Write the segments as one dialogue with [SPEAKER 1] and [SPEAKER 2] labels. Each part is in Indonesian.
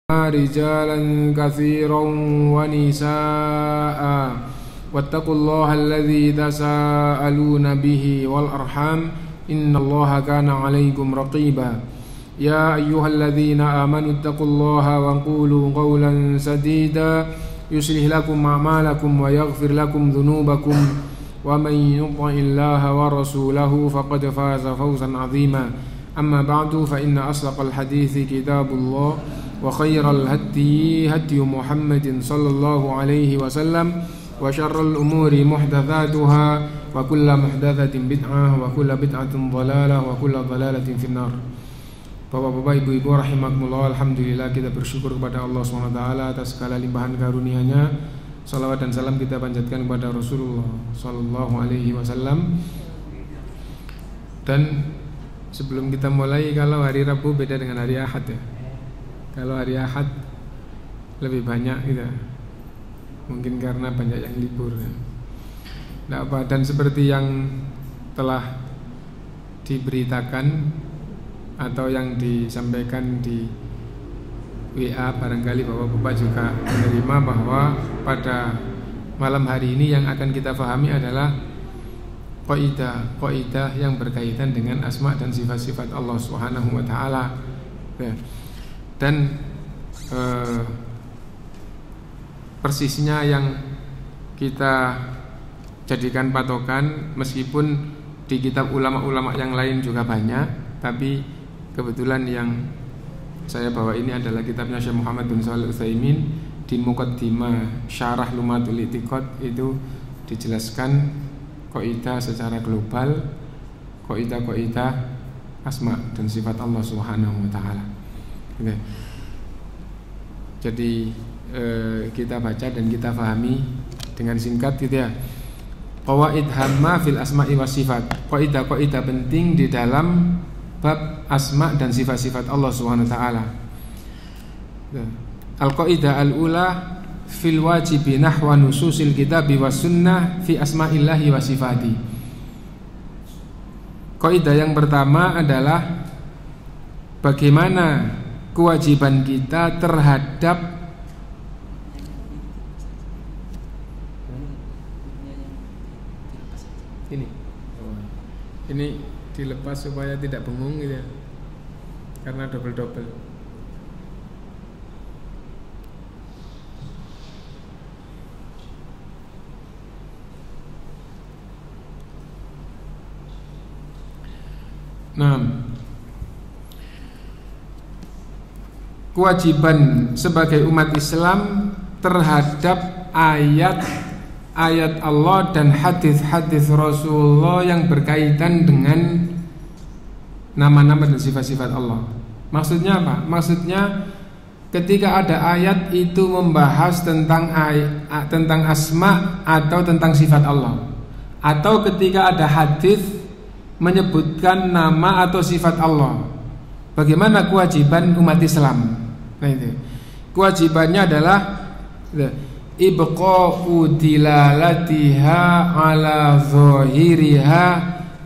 [SPEAKER 1] رجالا كثيرا ونساء واتقوا الله الذي تساءلون به والأرحام إن الله كان عليكم رقيبا يا أيها الذين آمنوا اتقوا الله وقولوا قولا سديدا يصلح لكم أعمالكم ويغفر لكم ذنوبكم ومن يطع الله ورسوله فقد فاز فوزا عظيما أما بعد فإن أصدق الحديث كتاب الله وخير الهدي هدي محمد صلى الله عليه وسلم وشر الأمور محدثاتها وكل محدثة بدعة وكل بدعة ضلالة وكل ضلالة في النار. Bapak-bapak, ibu-ibu rahimakumullah, alhamdulillah kita bersyukur kepada Allah SWT atas segala limpahan karunia-Nya. Salawat dan salam kita panjatkan kepada Rasulullah sallallahu alaihi wasallam. Dan sebelum kita mulai, kalau hari Rabu beda dengan hari Ahad ya. Kalau hari Ahad lebih banyak gitu. Mungkin karena banyak yang libur ya. Nah, dan seperti yang telah diberitakan atau yang disampaikan di WA, barangkali bapak-bapak juga menerima bahwa pada malam hari ini yang akan kita pahami adalah kaidah yang berkaitan dengan asma dan sifat-sifat Allah Subhanahu wa taala. Ya. Dan persisnya yang kita jadikan patokan, meskipun di kitab ulama-ulama yang lain juga banyak, tapi kebetulan yang saya bawa ini adalah kitabnya Syekh Muhammad bin Shalih Al-Utsaimin di Muqaddimah Syarah Lumatul I'tiqad. Itu dijelaskan kaidah secara global, kaidah asma dan sifat Allah Subhanahu wa taala. Oke. Jadi kita baca dan kita pahami dengan singkat gitu ya. Qawaid hamma fil asma'i was sifat. Kaidah-kaidah penting di dalam bab asma dan sifat-sifat Allah Subhanahu wa taala. Al-qaidah al-ula fil wajibi nahwa nususil kitabi was sunnah fi asma'illahi wa sifati. Kaidah yang pertama adalah bagaimana kewajiban kita terhadap ini dilepas supaya tidak bengong gitu ya, karena double-double. Nah, kewajiban sebagai umat Islam terhadap ayat Allah dan hadis-hadis Rasulullah yang berkaitan dengan nama-nama dan sifat-sifat Allah. Maksudnya apa? Maksudnya ketika ada ayat itu membahas tentang asma atau tentang sifat Allah, atau ketika ada hadis menyebutkan nama atau sifat Allah, bagaimana kewajiban umat Islam? Nah, itu kewajibannya adalah ibqa'u dilalatiha ala zahiriha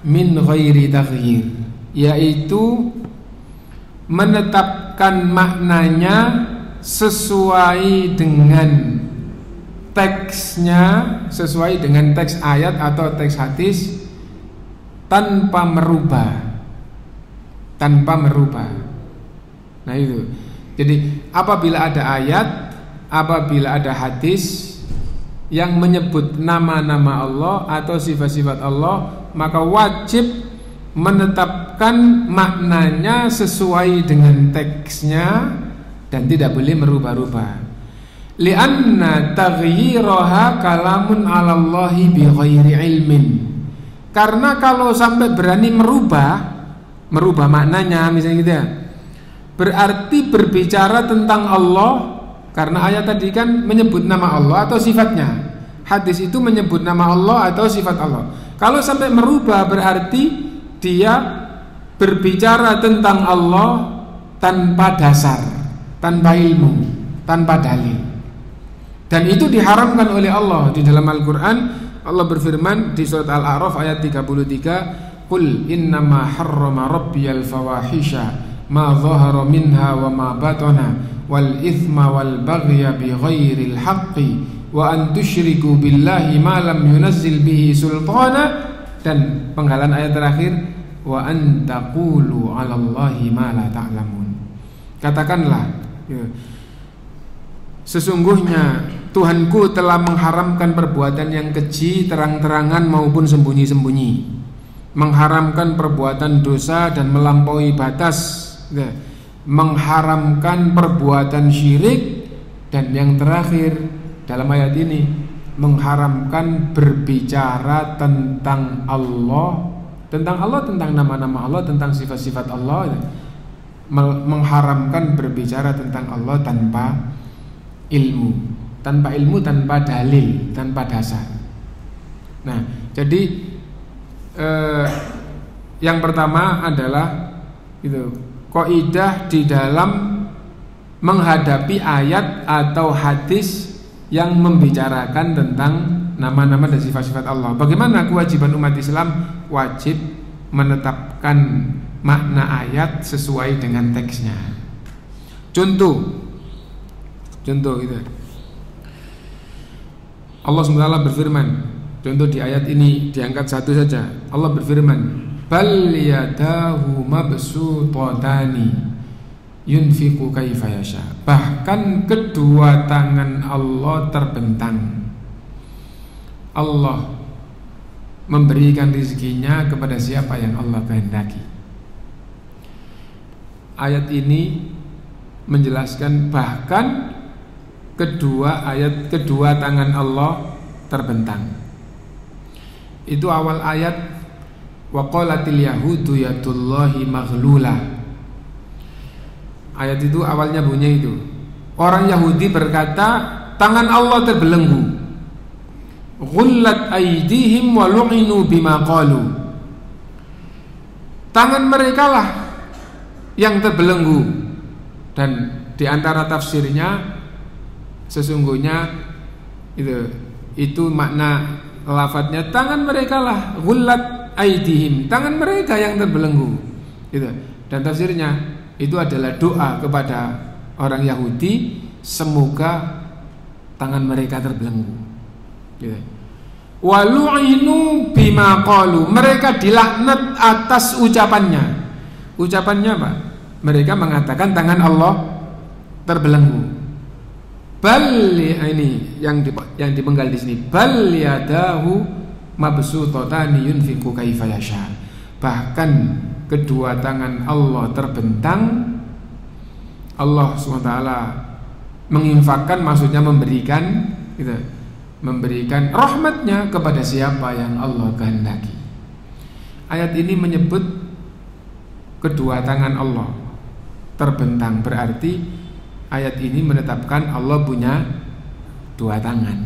[SPEAKER 1] min ghairi taghyir, yaitu menetapkan maknanya sesuai dengan teksnya, sesuai dengan teks ayat atau teks hadis, tanpa merubah. Nah itu. Jadi apabila ada ayat, apabila ada hadis yang menyebut nama-nama Allah atau sifat-sifat Allah, maka wajib menetapkan maknanya sesuai dengan teksnya dan tidak boleh merubah-rubah. Li'anna taghyiraha kalamun 'ala Allahi bighairi ilmin. Karena kalau sampai berani merubah maknanya misalnya gitu ya, berarti berbicara tentang Allah. Karena ayat tadi kan menyebut nama Allah atau sifatnya, hadis itu menyebut nama Allah atau sifat Allah. Kalau sampai merubah berarti dia berbicara tentang Allah tanpa dasar, tanpa ilmu, tanpa dalil. Dan itu diharamkan oleh Allah di dalam Al-Quran. Allah berfirman di surat Al-A'raf ayat 33, Qul innama harrama rabbiyal fawahisha ma dhahara minha wa ma batana wal ithma wal baghya bi ghairil haqqi wa an tusyriku billahi ma lam yunazzil bihi sultana, dan penggalan ayat terakhir wa an taqulu 'ala Allahi ma la ta'lamun. Katakanlah, sesungguhnya Tuhanku telah mengharamkan perbuatan yang keji terang-terangan maupun sembunyi-sembunyi, mengharamkan perbuatan dosa dan melampaui batas, mengharamkan perbuatan syirik, dan yang terakhir dalam ayat ini mengharamkan berbicara tentang Allah, tentang nama-nama Allah, tentang sifat-sifat Allah, mengharamkan berbicara tentang Allah tanpa ilmu, tanpa dalil, tanpa dasar. Nah, jadi yang pertama adalah itu kaidah di dalam menghadapi ayat atau hadis yang membicarakan tentang nama-nama dan sifat-sifat Allah. Bagaimana kewajiban umat Islam? Wajib menetapkan makna ayat sesuai dengan teksnya. Contoh itu. Allah SWT berfirman, contoh di ayat ini diangkat satu saja. Allah berfirman, bal yadahu mabsutatani yunfiqu kaifa yasha. Bahkan kedua tangan Allah terbentang. Allah memberikan rezekinya kepada siapa yang Allah kehendaki. Ayat ini menjelaskan bahkan kedua tangan Allah terbentang. Itu awal ayat, wa qalatil yahudu yadullahi maghlulah. Ayat itu awalnya bunyi itu, orang Yahudi berkata tangan Allah terbelenggu. Ghullat aydihim wa lu'inu bima qalu. Tangan mereka lah yang terbelenggu. Dan di antara tafsirnya sesungguhnya itu makna lafadznya, tangan mereka lah, ghullat aydihim, tangan mereka yang terbelenggu. Dan tafsirnya itu adalah doa kepada orang Yahudi, semoga tangan mereka terbelenggu. Walu'inu bima qalu, mereka dilaknat atas ucapannya. Ucapannya apa? Mereka mengatakan tangan Allah terbelenggu. Bal, ini yang dipenggal di sini, bal yadahu mabsutatani yunfiqu kaifa yasha. Bahkan kedua tangan Allah terbentang. Allah SWT menginfakkan, maksudnya memberikan rahmatnya kepada siapa yang Allah kehendaki. Ayat ini menyebut kedua tangan Allah terbentang, berarti ayat ini menetapkan Allah punya dua tangan.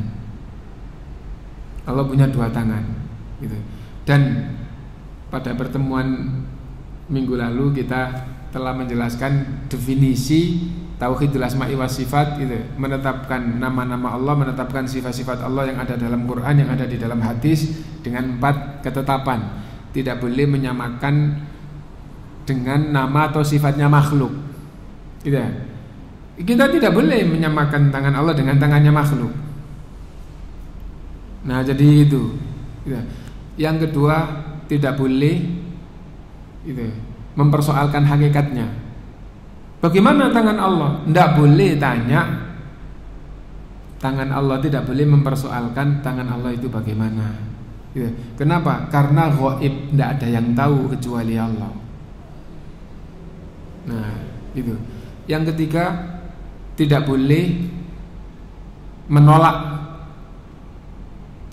[SPEAKER 1] Allah punya dua tangan, Dan pada pertemuan minggu lalu kita telah menjelaskan definisi tauhidul asma'i was sifat, menetapkan nama-nama Allah, menetapkan sifat-sifat Allah yang ada dalam Quran, yang ada di dalam hadis, dengan 4 ketetapan. Tidak boleh menyamakan dengan nama atau sifatnya makhluk. Kita tidak boleh menyamakan tangan Allah dengan tangannya makhluk. Nah, jadi itu. Yang kedua, tidak boleh mempersoalkan hakikatnya. Bagaimana tangan Allah? Tidak boleh tanya tangan Allah, tidak boleh mempersoalkan tangan Allah itu bagaimana. Kenapa? Karena ghaib, tidak ada yang tahu kecuali Allah. Nah, itu. Yang ketiga, tidak boleh menolak.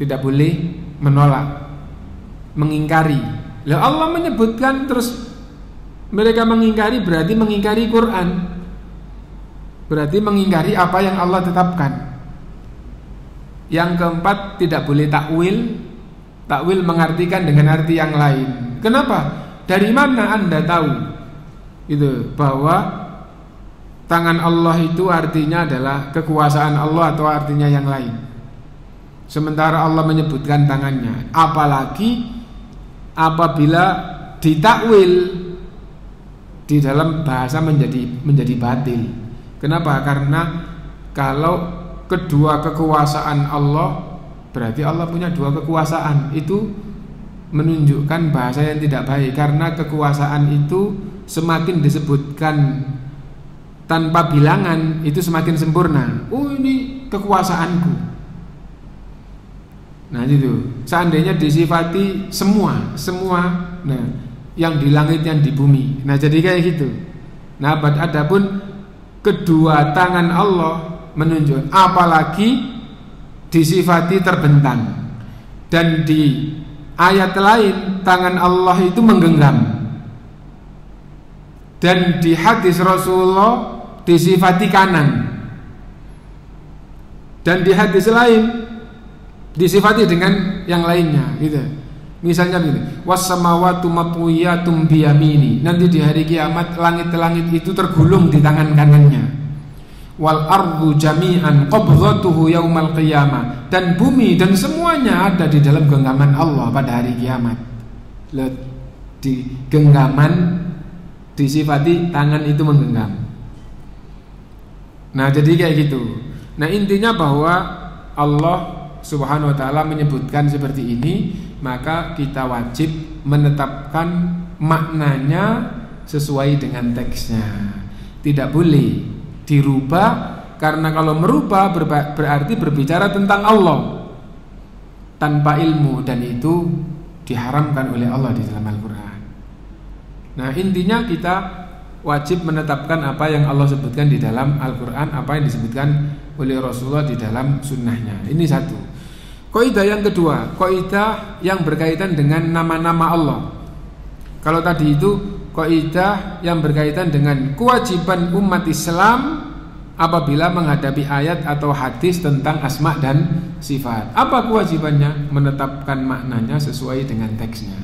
[SPEAKER 1] Tidak boleh menolak, mengingkari. Lah Allah menyebutkan terus mereka mengingkari, berarti mengingkari Quran. Berarti mengingkari apa yang Allah tetapkan. Yang keempat, tidak boleh takwil. Takwil mengartikan dengan arti yang lain. Kenapa? Dari mana Anda tahu bahwa tangan Allah itu artinya adalah kekuasaan Allah atau artinya yang lain, sementara Allah menyebutkan tangannya? Apalagi apabila ditakwil di dalam bahasa menjadi batil. Kenapa? Karena kalau kedua kekuasaan Allah, berarti Allah punya dua kekuasaan. Itu menunjukkan bahasa yang tidak baik, karena kekuasaan itu semakin disebutkan tanpa bilangan itu semakin sempurna. Oh, ini kekuasaanku. Nah itu, seandainya disifati semua, nah yang di langit, yang di bumi. Nah jadi kayak gitu. Nah adapun kedua tangan Allah menunjuk, apalagi disifati terbentang. Dan di ayat lain tangan Allah itu menggenggam. Dan di hadis Rasulullah disifati kanan. Dan di hadis lain disifati dengan yang lainnya gitu. Misalnya begini, was-samawati matwiyatum biyamini. Nanti di hari kiamat langit-langit itu tergulung di tangan kanannya. Wal ardu jami'an qabdhatuhu yaumal qiyamah. Dan bumi dan semuanya ada di dalam genggaman Allah pada hari kiamat. Lihat, di genggaman disifati tangan itu menggenggam. Nah jadi kayak gitu. Nah intinya bahwa Allah Subhanahu wa ta'ala menyebutkan seperti ini, maka kita wajib menetapkan maknanya sesuai dengan teksnya. Tidak boleh dirubah, karena kalau merubah berarti berbicara tentang Allah tanpa ilmu, dan itu diharamkan oleh Allah di dalam Al-Quran. Nah intinya kita wajib menetapkan apa yang Allah sebutkan di dalam Al-Quran, apa yang disebutkan oleh Rasulullah di dalam sunnahnya. Ini satu. Kaidah yang kedua, kaidah yang berkaitan dengan nama-nama Allah. Kalau tadi itu kaidah yang berkaitan dengan kewajiban umat Islam apabila menghadapi ayat atau hadis tentang asma dan sifat. Apa kewajibannya? Menetapkan maknanya sesuai dengan teksnya.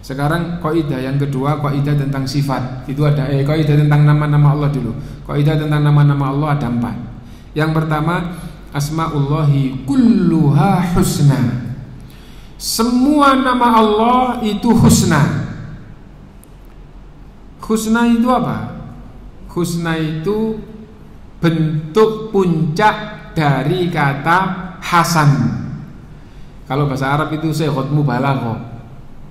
[SPEAKER 1] Sekarang kaidah yang kedua, kaidah tentang sifat. Itu ada kaidah tentang nama-nama Allah dulu. Kaidah tentang nama-nama Allah ada 4. Yang pertama, asmaullahi kulluha husna. Semua nama Allah itu husna. Husna itu apa? Husna itu bentuk puncak dari kata hasan. Kalau bahasa Arab itu sighah mubalaghah.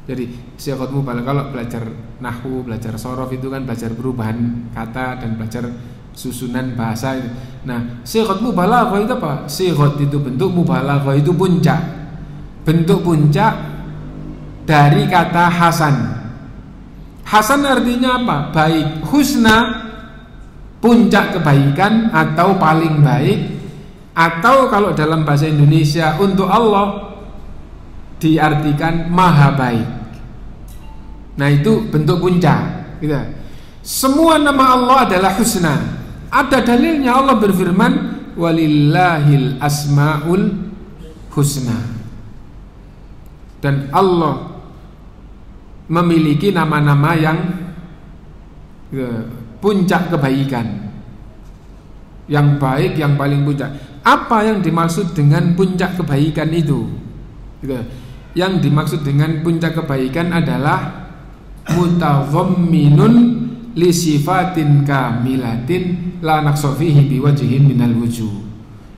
[SPEAKER 1] Jadi sighah mubalaghah, kalau belajar nahwu, belajar shorof itu kan belajar perubahan kata dan belajar susunan bahasa. Nah, sighah mubalaghah itu apa? Sighah itu bentuk, mubalaghah itu puncak. Bentuk puncak dari kata hasan. Hasan artinya apa? Baik. Husna, puncak kebaikan atau paling baik. Atau kalau dalam bahasa Indonesia untuk Allah diartikan maha baik. Nah itu bentuk puncak gitu. Semua nama Allah adalah husna. Ada dalilnya, Allah berfirman walillahil asmaul husna. Dan Allah memiliki nama-nama yang puncak kebaikan, yang baik, yang paling puncak. Apa yang dimaksud dengan puncak kebaikan itu? Yang dimaksud dengan puncak kebaikan adalah mutadhamminun li sifatin kamilatin la naqsa fihi biwajhin minal wujuh.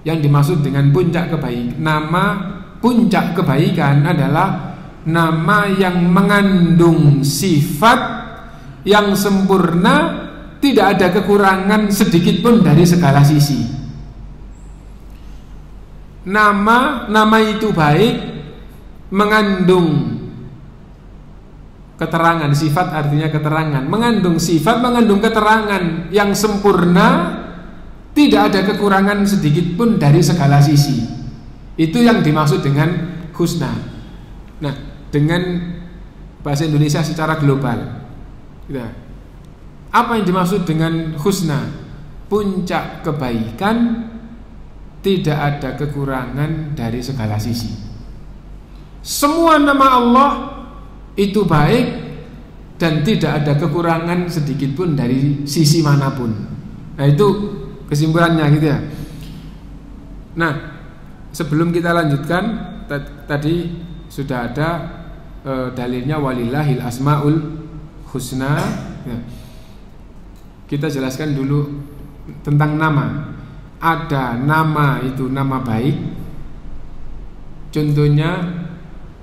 [SPEAKER 1] Yang dimaksud dengan puncak kebaikan, nama puncak kebaikan adalah nama yang mengandung sifat yang sempurna, tidak ada kekurangan sedikit pun dari segala sisi. Nama itu baik, mengandung keterangan, sifat artinya keterangan, mengandung sifat, mengandung keterangan yang sempurna, tidak ada kekurangan sedikit pun dari segala sisi. Itu yang dimaksud dengan husna. Nah, dengan bahasa Indonesia secara global, apa yang dimaksud dengan husna? Puncak kebaikan, tidak ada kekurangan dari segala sisi. Semua nama Allah itu baik dan tidak ada kekurangan sedikit pun dari sisi manapun. Nah itu kesimpulannya gitu ya. Nah sebelum kita lanjutkan, tadi sudah ada dalilnya walillahil asmaul husna ya. kita jelaskan dulu tentang nama. Ada nama itu nama baik. Contohnya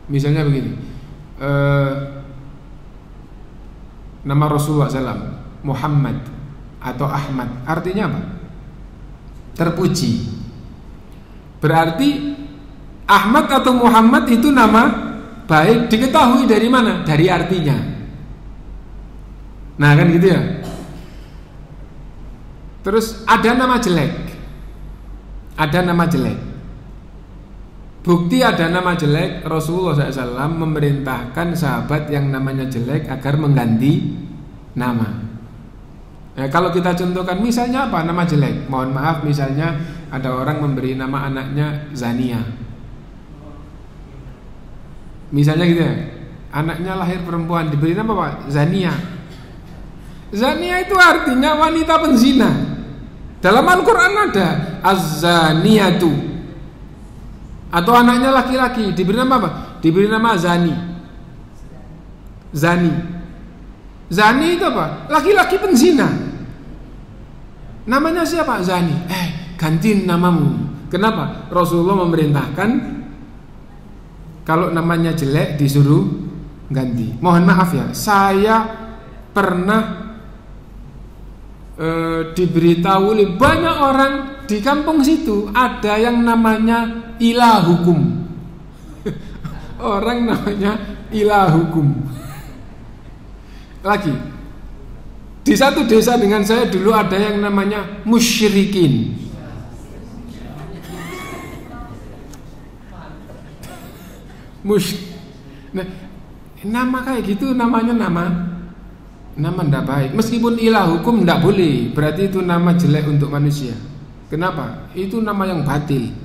[SPEAKER 1] misalnya begini, nama Rasulullah SAW, Muhammad atau Ahmad, artinya apa? Terpuji. Berarti Ahmad atau Muhammad itu nama baik, diketahui dari mana? Dari artinya. Nah kan gitu ya. Terus ada nama jelek. Ada nama jelek. Bukti ada nama jelek, Rasulullah SAW memerintahkan sahabat yang namanya jelek agar mengganti nama. Kalau kita contohkan misalnya apa nama jelek? Mohon maaf, misalnya ada orang memberi nama anaknya Zania. Misalnya gitu ya, anaknya lahir perempuan diberi nama apa? Zania. Zania itu artinya wanita penzina. Dalam Al-Quran ada Az-Zaniyatu. Atau anaknya laki-laki diberi nama apa? Diberi nama Zani. Zani. Zani itu apa? Laki-laki penzina. Namanya siapa? Zani. Gantiin namamu. Kenapa? Rasulullah memerintahkan kalau namanya jelek disuruh ganti. Mohon maaf ya, saya pernah diberitahu oleh banyak orang di kampung situ ada yang namanya Ilahukum. Orang namanya Ilahukum. Lagi di satu desa dengan saya dulu ada yang namanya musyrikin. Nah, nama kayak gitu namanya nama ndak baik. Meskipun Ilahukum ndak boleh, berarti itu nama jelek untuk manusia. Kenapa? Itu nama yang batil.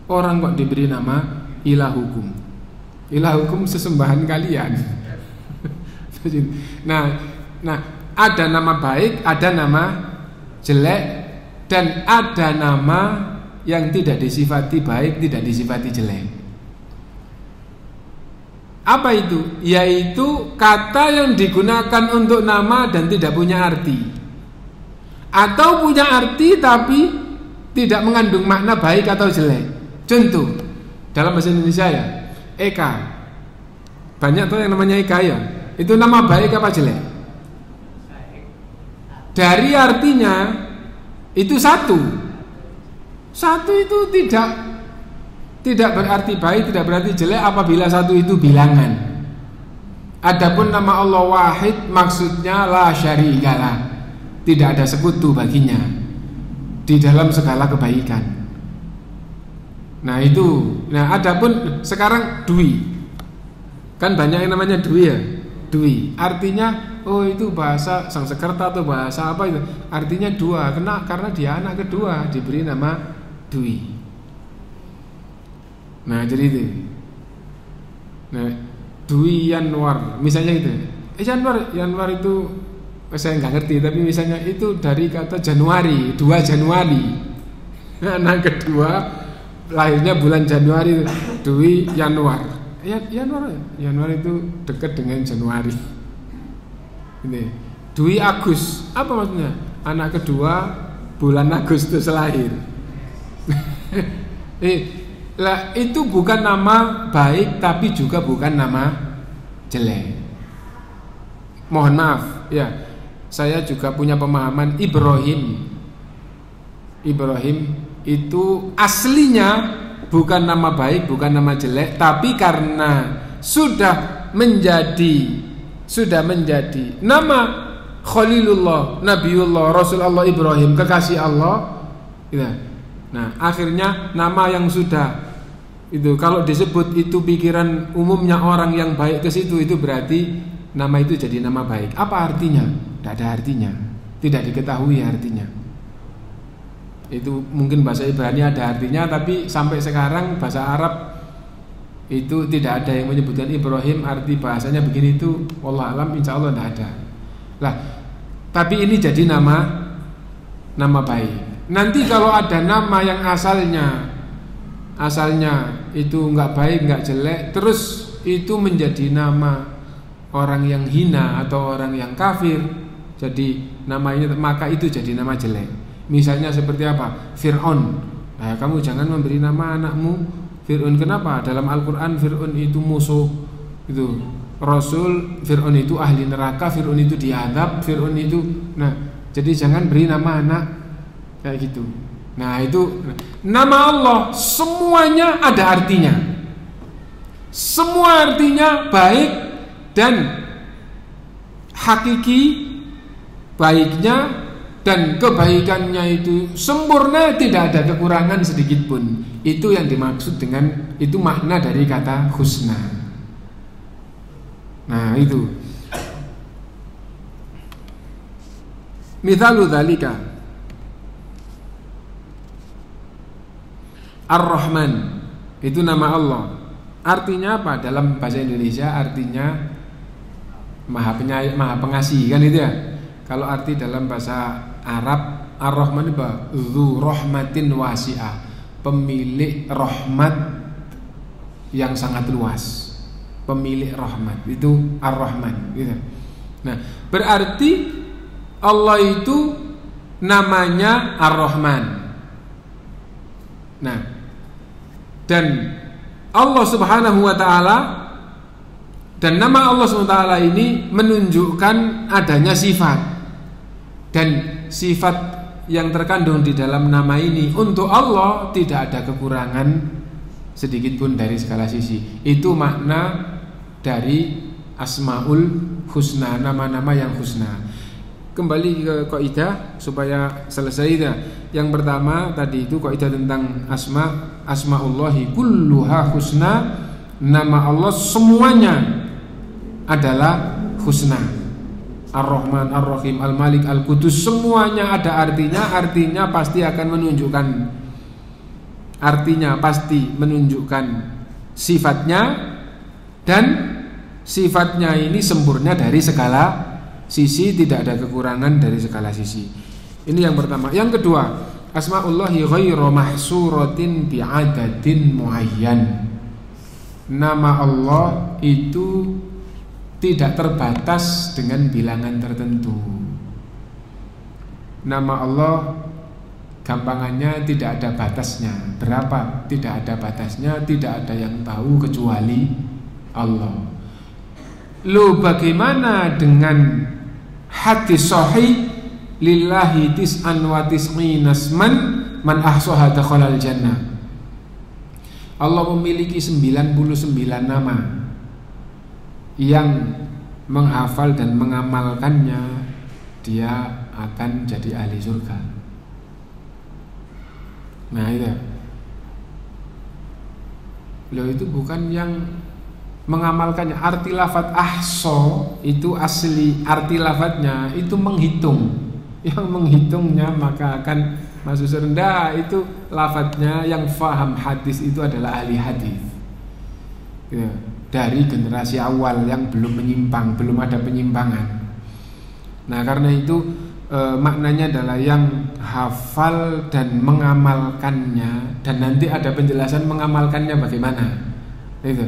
[SPEAKER 1] Orang kok diberi nama Ilahukum. Ilahukum sesembahan kalian. Nah, ada nama baik, ada nama jelek, dan ada nama yang tidak disifati baik, tidak disifati jelek. Apa itu? Yaitu kata yang digunakan untuk nama dan tidak punya arti, atau punya arti tapi tidak mengandung makna baik atau jelek. Contoh dalam bahasa Indonesia ya, Eka. Banyak tuh yang namanya Eka ya. Itu nama baik apa jelek? Dari artinya itu satu. Satu itu tidak berarti baik, tidak berarti jelek apabila satu itu bilangan. Adapun nama Allah Wahid maksudnya la syarikalah, tidak ada sekutu baginya di dalam segala kebaikan. Nah itu. Nah adapun sekarang Dwi, kan banyak yang namanya Dwi ya. Dwi artinya itu bahasa Sangsekerta atau bahasa apa itu, artinya dua. Karena dia anak kedua diberi nama Dwi. Nah jadi itu. Nah Dwi Yanwar misalnya gitu. Yanwar itu saya nggak ngerti, tapi misalnya itu dari kata Januari, 2 Januari. Anak kedua lahirnya bulan Januari, Dwi Yanwar. Yanwar itu dekat dengan Januari. Ini Dwi Agus, apa maksudnya? Anak kedua bulan Agustus lahir. Lah itu bukan nama baik, tapi juga bukan nama jelek. Mohon maaf ya, saya juga punya pemahaman Ibrahim itu aslinya bukan nama baik, bukan nama jelek, tapi karena sudah menjadi nama Khalilullah, Nabiullah, Rasulullah Ibrahim, kekasih Allah. Ya. Nah, akhirnya nama yang sudah itu kalau disebut itu pikiran umumnya orang yang baik ke situ, itu berarti nama itu jadi nama baik. Apa artinya? Tidak ada artinya, tidak diketahui artinya. Itu mungkin bahasa Ibrani ada artinya, tapi sampai sekarang bahasa Arab itu tidak ada yang menyebutkan Ibrahim arti bahasanya begini itu. Wallah alam, insya Allah tidak ada. Lah, tapi ini jadi nama baik. Nanti kalau ada nama yang asalnya itu nggak baik, nggak jelek, terus itu menjadi nama orang yang hina atau orang yang kafir, jadi nama ini, maka itu jadi nama jelek. Misalnya seperti apa? Fir'aun. Nah, kamu jangan memberi nama anakmu Fir'aun. Kenapa? Dalam Al-Quran Fir'aun itu musuh itu Rasul, Fir'aun itu ahli neraka, Fir'aun itu diadab, Fir'aun itu. Nah, jadi jangan beri nama anak kayak gitu. Nah, itu nama Allah semuanya ada artinya. Semua artinya baik dan hakiki, baiknya dan kebaikannya itu sempurna, tidak ada kekurangan sedikit pun. Itu yang dimaksud dengan, itu makna dari kata husna. Nah, itu mithalu dzalika Ar-Rahman, itu nama Allah. Artinya apa? Dalam bahasa Indonesia artinya Maha Penyayang, Maha Pengasih, kan itu ya. Kalau arti dalam bahasa Arab, Ar-Rahman itu Dzu rahmatin wasi'ah, pemilik rahmat yang sangat luas. Pemilik rahmat itu Ar-Rahman gitu. Nah, berarti Allah itu namanya Ar-Rahman. Nah, dan Allah Subhanahu wa taala, dan nama Allah Subhanahu wa taala ini menunjukkan adanya sifat, dan sifat yang terkandung di dalam nama ini untuk Allah tidak ada kekurangan sedikit pun dari segala sisi. Itu makna dari Asmaul Husna, nama-nama yang husna. Kembali ke kaidah supaya selesai ya. Yang pertama tadi itu kaidah tentang asmaullahi kulluha husna, nama Allah semuanya adalah husna. Ar-Rahman, Ar-Rahim, Al-Malik, Al-Qudus, semuanya ada artinya. Artinya pasti akan menunjukkan, artinya pasti menunjukkan sifatnya, dan sifatnya ini sempurna dari segala sisi, tidak ada kekurangan dari segala sisi. Ini yang pertama. Yang kedua, asmaullahi ghairu mahsuratin bi'adadin muayyan. Nama Allah itu tidak terbatas dengan bilangan tertentu. Nama Allah gampangannya tidak ada batasnya. Berapa? Tidak ada batasnya, tidak ada yang tahu kecuali Allah. Loh, bagaimana dengan hadis sahih lillahi tis'an wa tis'ina asman man ahsaha dakhalal jannah? Allah memiliki 99 nama, yang menghafal dan mengamalkannya dia akan jadi ahli surga. Nah, itu loh, itu bukan yang mengamalkannya. Arti lafadz ahso itu asli arti lafadznya itu menghitung. Yang menghitungnya maka akan masuk surga. Itu lafadznya. Yang faham hadis itu adalah ahli hadis ya, dari generasi awal yang belum menyimpang, belum ada penyimpangan. Nah, karena itu maknanya adalah yang hafal dan mengamalkannya. Dan nanti ada penjelasan mengamalkannya bagaimana. Itu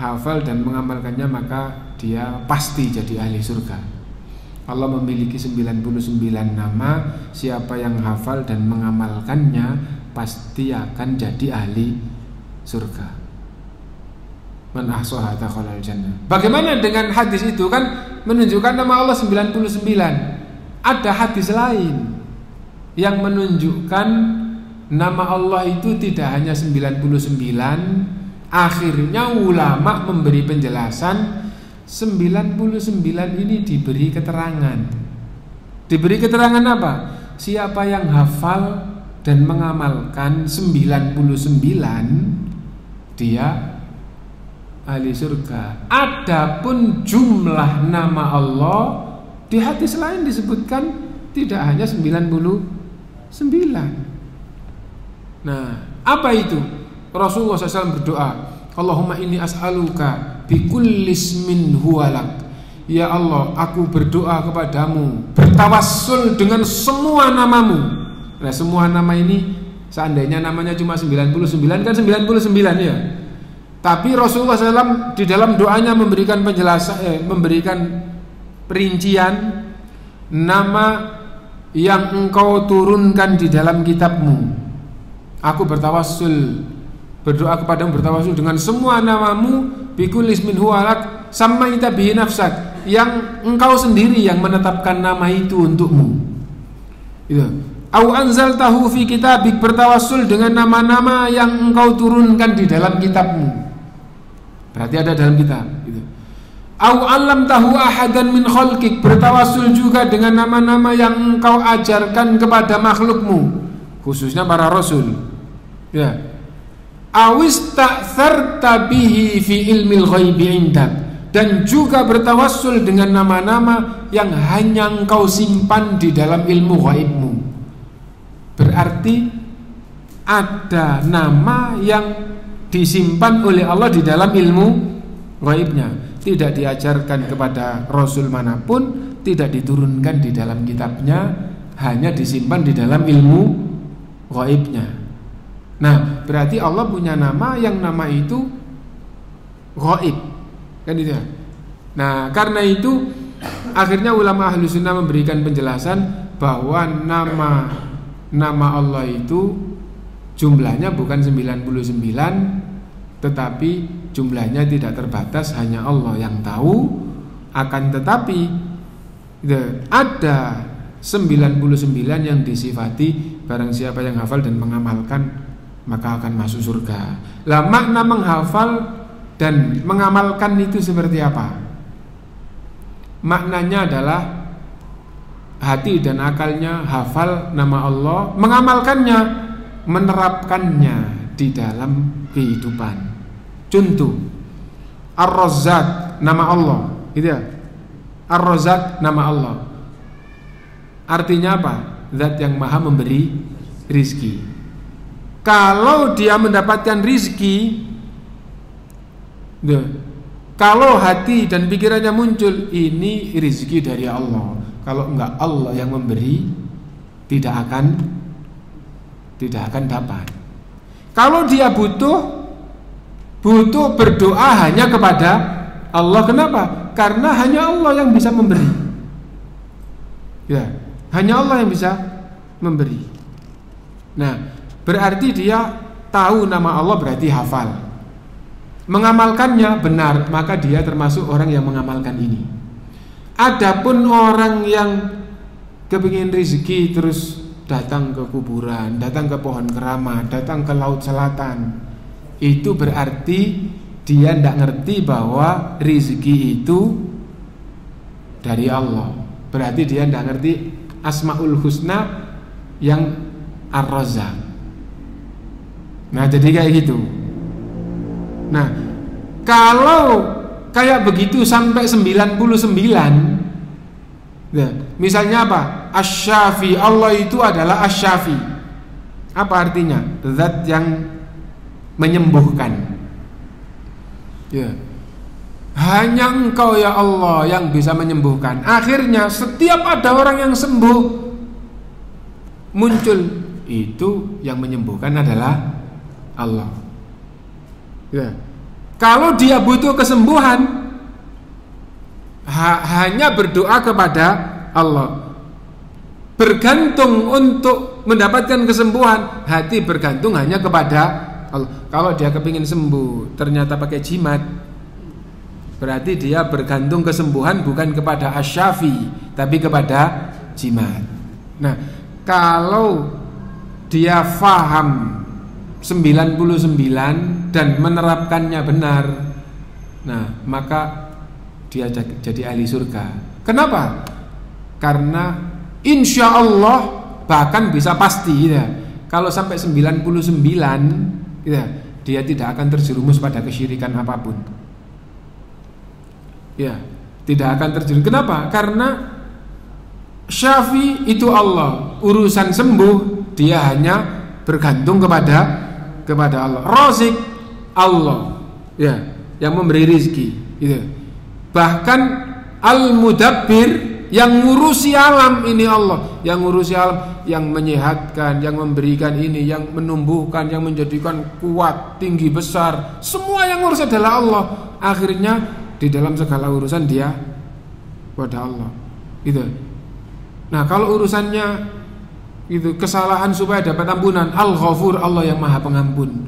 [SPEAKER 1] hafal dan mengamalkannya, maka dia pasti jadi ahli surga. Allah memiliki 99 nama. Siapa yang hafal dan mengamalkannya pasti akan jadi ahli surga. Man ahsaha dakhalal jannah. Bagaimana dengan hadis itu? Kan menunjukkan nama Allah 99. Ada hadis lain yang menunjukkan nama Allah itu tidak hanya 99. Akhirnya ulama memberi penjelasan 99 ini diberi keterangan. Diberi keterangan apa? Siapa yang hafal dan mengamalkan 99, dia ahli surga. Adapun jumlah nama Allah di hadis lain disebutkan tidak hanya 99. Nah, apa itu? Rasulullah SAW berdoa, Allahumma inni as'aluka bikulli ismin huwalak. Ya Allah, aku berdoa kepadamu, bertawassul dengan semua namamu. Nah, semua nama ini seandainya namanya cuma 99 kan 99 ya. Tapi Rasulullah SAW di dalam doanya memberikan penjelasan, memberikan perincian nama yang engkau turunkan di dalam kitabmu. Aku bertawassul, berdoa kepadamu, bertawassul dengan semua namamu, bikulis min huwalak samaita bihi nafsak, yang engkau sendiri yang menetapkan nama itu untukmu. Itu. Au anzaltahu fi kitabik, bertawassul dengan nama-nama yang engkau turunkan di dalam kitabmu. Berarti ada dalam kitab. Gitu. Au allamtahu ahadan min khalqik, bertawassul juga dengan nama-nama yang engkau ajarkan kepada makhlukmu, khususnya para rasul. Ya. Awis ta'tharta bihi fi ilmil ghaibi indak, dan juga bertawassul dengan nama-nama yang hanya engkau simpan di dalam ilmu ghaibmu. Berarti ada nama yang disimpan oleh Allah di dalam ilmu ghaibnya, tidak diajarkan kepada rasul manapun, tidak diturunkan di dalam kitabnya, hanya disimpan di dalam ilmu ghaibnya. Nah, berarti Allah punya nama yang nama itu ghaib, kan itu ya? Nah, karena itu akhirnya ulama ahlu sunnah memberikan penjelasan bahwa nama Allah itu jumlahnya bukan 99, tetapi jumlahnya tidak terbatas, hanya Allah yang tahu. Akan tetapi ada 99 yang disifati, barang siapa yang hafal dan mengamalkan maka akan masuk surga. Lah, makna menghafal dan mengamalkan itu seperti apa? Maknanya adalah hati dan akalnya hafal nama Allah, mengamalkannya, menerapkannya di dalam kehidupan. Contoh, Ar-Razzaq nama Allah, gitu ya. Ar-Razzaq nama Allah. Artinya apa? Zat yang maha memberi rizki. Kalau dia mendapatkan rizki, kalau hati dan pikirannya muncul, ini rizki dari Allah. Kalau enggak Allah yang memberi, tidak akan dapat. Kalau dia butuh berdoa hanya kepada Allah. Kenapa? Karena hanya Allah yang bisa memberi. Ya, hanya Allah yang bisa memberi. Nah, berarti dia tahu nama Allah, berarti hafal. Mengamalkannya benar, maka dia termasuk orang yang mengamalkan ini. Adapun orang yang kepingin rezeki terus datang ke kuburan, datang ke pohon keramat, datang ke laut selatan, itu berarti dia tidak ngerti bahwa rezeki itu dari Allah. Berarti dia tidak ngerti Asmaul Husna yang Ar-Razzaq. Nah, jadi kayak gitu. Nah, kalau kayak begitu sampai 99, ya, misalnya apa? Asy-Syafi, Allah itu adalah Asy-Syafi. Apa artinya? Zat yang menyembuhkan. Ya. Hanya Engkau ya Allah yang bisa menyembuhkan. Akhirnya setiap ada orang yang sembuh, muncul itu yang menyembuhkan adalah Allah. Ya. Kalau dia butuh kesembuhan, hanya berdoa kepada Allah, bergantung untuk mendapatkan kesembuhan. Hati bergantung hanya kepada Allah. Kalau dia kepingin sembuh ternyata pakai jimat, berarti dia bergantung kesembuhan bukan kepada Asy-Syafi, tapi kepada jimat. Nah, kalau dia faham 99 dan menerapkannya benar, nah maka dia jadi ahli surga. Kenapa? Karena insya Allah bahkan bisa pasti ya, kalau sampai 99 ya, dia tidak akan terjerumus pada kesyirikan apapun. Ya, tidak akan terjerumus. Kenapa? Karena Syafi itu Allah, urusan sembuh dia hanya bergantung kepada Allah. Razik Allah, ya, yang memberi rizki. Gitu. Bahkan Al-Mudabbir yang ngurusi alam ini Allah, yang ngurusi alam, yang menyehatkan, yang memberikan ini, yang menumbuhkan, yang menjadikan kuat, tinggi, besar, semua yang ngurus adalah Allah. Akhirnya di dalam segala urusan dia pada Allah. Gitu. Nah, kalau urusannya itu kesalahan supaya dapat ampunan, Al-Ghafur, Allah yang Maha Pengampun.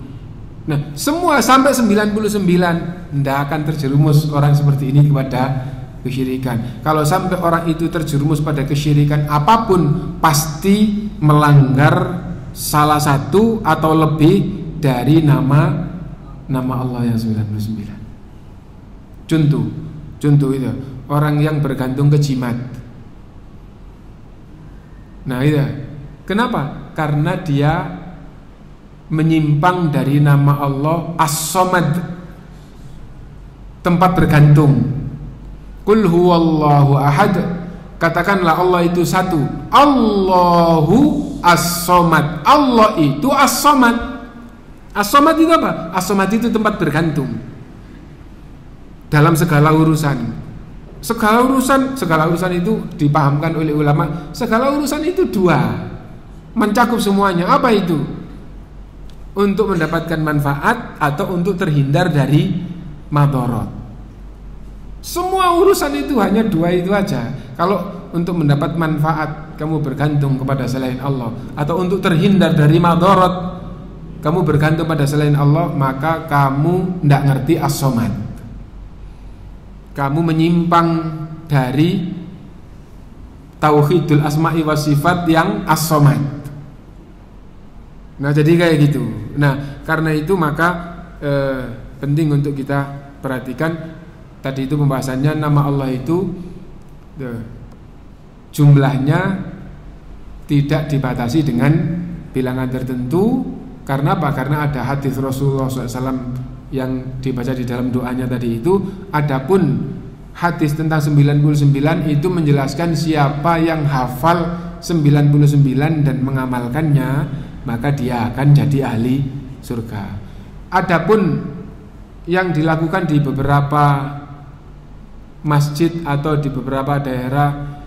[SPEAKER 1] Nah, semua sampai 99 tidak akan terjerumus orang seperti ini kepada kesyirikan. Kalau sampai orang itu terjerumus pada kesyirikan apapun, pasti melanggar salah satu atau lebih dari nama Allah yang 99. Contoh itu orang yang bergantung ke jimat. Nah, itu kenapa? Karena dia menyimpang dari nama Allah As-Samad, tempat bergantung. Qul huwallahu ahad, katakanlah Allah itu satu. Allahu As-Samad, Allah itu As-Samad. As-Samad itu apa? As-Samad itu tempat bergantung dalam segala urusan. Segala urusan itu dipahamkan oleh ulama. Segala urusan itu dua, mencakup semuanya. Apa itu? Untuk mendapatkan manfaat atau untuk terhindar dari madharat. Semua urusan itu hanya dua itu aja. Kalau untuk mendapat manfaat kamu bergantung kepada selain Allah, atau untuk terhindar dari madharat kamu bergantung pada selain Allah, maka kamu tidak ngerti As-Samad. Kamu menyimpang dari tauhidul asma'i wa sifat yang as-samad. Nah, jadi kayak gitu. Nah, karena itu maka penting untuk kita perhatikan. Tadi itu pembahasannya nama Allah itu jumlahnya tidak dibatasi dengan bilangan tertentu. Karena apa? Karena ada hadis Rasulullah SAW yang dibaca di dalam doanya tadi itu. Adapun hadis tentang 99 itu menjelaskan siapa yang hafal 99 dan mengamalkannya, maka dia akan jadi ahli surga. Adapun yang dilakukan di beberapa masjid atau di beberapa daerah,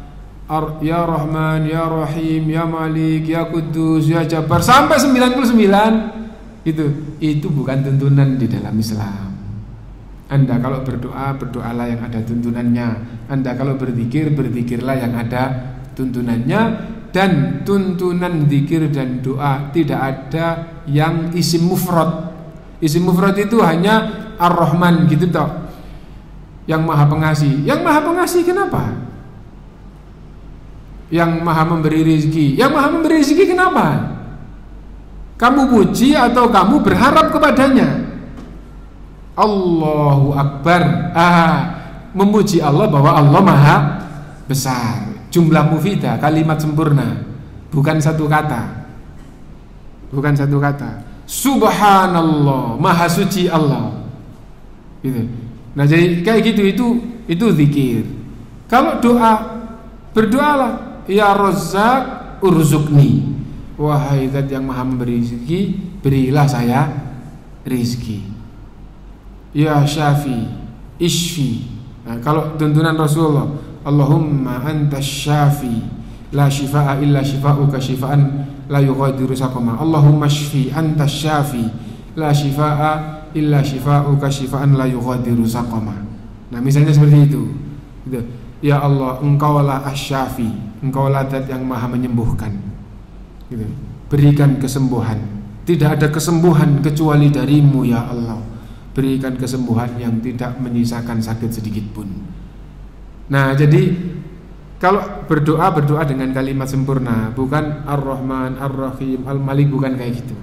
[SPEAKER 1] ya Rahman, ya Rahim, ya Malik, ya Kudus, ya Jabbar sampai 99, itu bukan tuntunan di dalam Islam. Anda kalau berdoa, berdoalah yang ada tuntunannya. Anda kalau berzikir, berzikirlah yang ada tuntunannya. Dan tuntunan zikir dan doa tidak ada yang isim mufrad. Isim mufrad itu hanya Ar-Rahman gitu toh, yang Maha Pengasih. Yang Maha Pengasih kenapa? Yang Maha Memberi rezeki. Yang Maha Memberi rezeki kenapa? Kamu puji atau kamu berharap kepadanya? Allahu Akbar. Memuji Allah bahwa Allah Maha Besar. Jumlah mufidah, kalimat sempurna, bukan satu kata. Bukan satu kata. Subhanallah, Maha Suci Allah. Gitu. Nah, jadi kayak gitu itu zikir. Kalau doa, berdoalah, ya Razzaq urzuqni. Wahai Zat yang Maha Memberi rezeki, berilah saya rezeki. Ya Syafi, Ishfi. Nah, kalau tuntunan Rasulullah, Allahumma antas syafi, la shifaa illa shifauka shifaan la yughadiru saqama. Allahumma shfi antas syafi, la shifaa illa shifauka shifaan la yughadiru saqama. Nah, misalnya seperti itu. Gitu. Ya Allah, Engkaulah asy-syafi, Engkaulah Zat yang Maha menyembuhkan. Gitu. Berikan kesembuhan. Tidak ada kesembuhan kecuali darimu ya Allah. Berikan kesembuhan yang tidak menyisakan sakit sedikit pun. Nah, jadi kalau berdoa dengan kalimat sempurna, bukan Ar-Rahman, Ar-Rahim, Al-Malik, bukan kayak gitu.